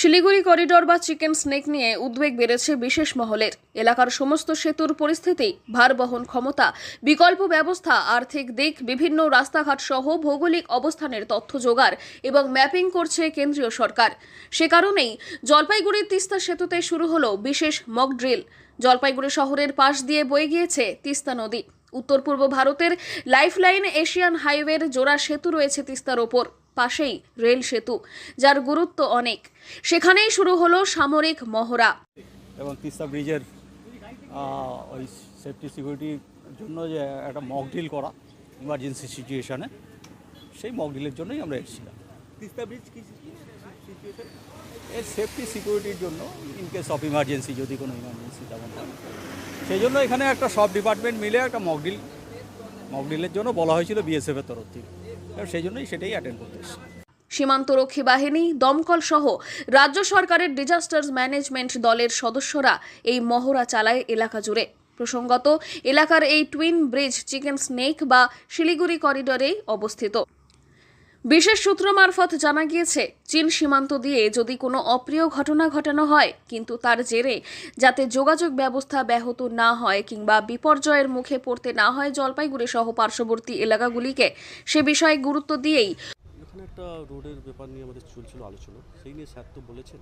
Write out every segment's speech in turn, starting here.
Siliguri corridor বা chicken snake নিয়ে উদ্বেগ বেড়েছে বিশেষ মহলের। এলাকার সমস্ত সেতুর পরিস্থিতি, ভার বহন ক্ষমতা, বিকল্প ব্যবস্থা, আর্থিক দিক, বিভিন্ন রাস্তাঘাট সহ ভৌগোলিক অবস্থানের তথ্য জোগাড় এবং ম্যাপিং করছে কেন্দ্রীয় সরকার। সে কারণেই জলপাইগুড়ির তিস্তা সেতুতে শুরু হলো বিশেষ মক ড্রিল। জলপাইগুড়ি শহরের পাশ দিয়ে বয়ে গিয়েছে তিস্তা নদী। উত্তর পূর্ব ভারতের লাইফলাইন এশিয়ান হাইওয়ের জোড়া সেতু রয়েছে তিস্তার ওপর, পাশেই রেল সেতু, যার গুরুত্ব অনেক। সেখানেই শুরু হলো সামরিক মহড়া এবং তিস্তা ব্রিজের ওই সেফটি সিকিউরিটির জন্য যে একটা মক ড্রিল করা ইমার্জেন্সি সিচুয়েশানে, সেই মক ড্রিলের জন্যই আমরা এসেছিলাম। তিস্তা ব্রিজ কি সিচুয়েশন? এর সেফটি সিকিউরিটির জন্য, ইন কেস অফ ইমার্জেন্সি, যদি কোনো ইমার্জেন্সি তেমন হয়, সেই জন্য এখানে একটা সব ডিপার্টমেন্ট মিলে একটা মক ড্রিলের জন্য বলা হয়েছিল বিএসএফের তরফ থেকে, এবং সেই জন্যই সেটাই অ্যাটেন্ড করতে এসেছি। সীমান্তরক্ষী বাহিনী, দমকল সহ রাজ্য সরকারের ডিজাস্টার ম্যানেজমেন্ট দলের সদস্যরা এই মহড়া চালায় এলাকা জুড়ে। প্রসঙ্গত, এলাকার এই টুইন ব্রিজ চিকেন স্নেক বা শিলিগুড়ি করিডোরেই অবস্থিত। বিশেষ সূত্র মারফত জানা গিয়েছে, চীন সীমান্ত দিয়ে যদি কোনো অপ্রিয় ঘটনা ঘটানো হয়, কিন্তু তার জেরে যাতে যোগাযোগ ব্যবস্থা ব্যাহত না হয় কিংবা বিপর্যয়ের মুখে পড়তে না হয় জলপাইগুড়ি সহ পার্শ্ববর্তী এলাকাগুলিকে, সে বিষয়ে গুরুত্ব দিয়েই এখানে একটা রোডের ব্যাপার নিয়ে আমাদের চলছিল আলোচনা, সেই নিয়ে স্যার তো বলেছেন,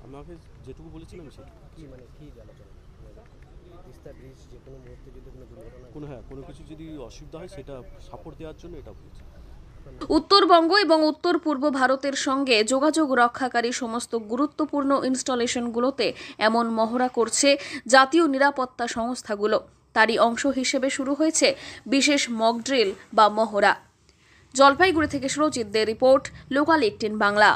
আমাকে যেটুকু বলেছিলাম সেটা কি আলোচনা তিস্তা ব্রিজ যে কোনো মুহূর্তে যদি কোনো দুর্ঘটনা কোনো কিছু যদি অসুবিধা হয় সেটা সাপোর্ট দেওয়ার জন্য এটা বলছি। উত্তরবঙ্গ এবং উত্তর পূর্ব ভারতের সঙ্গে যোগাযোগ রক্ষাকারী সমস্ত গুরুত্বপূর্ণ ইনস্টলেশনগুলোতে এমন মহড়া করছে জাতীয় নিরাপত্তা সংস্থাগুলো। তারই অংশ হিসেবে শুরু হয়েছে বিশেষ মক ড্রিল বা মহড়া। জলপাইগুড়ি থেকে সুরজিৎ দে রিপোর্ট, লোকাল 18 বাংলা।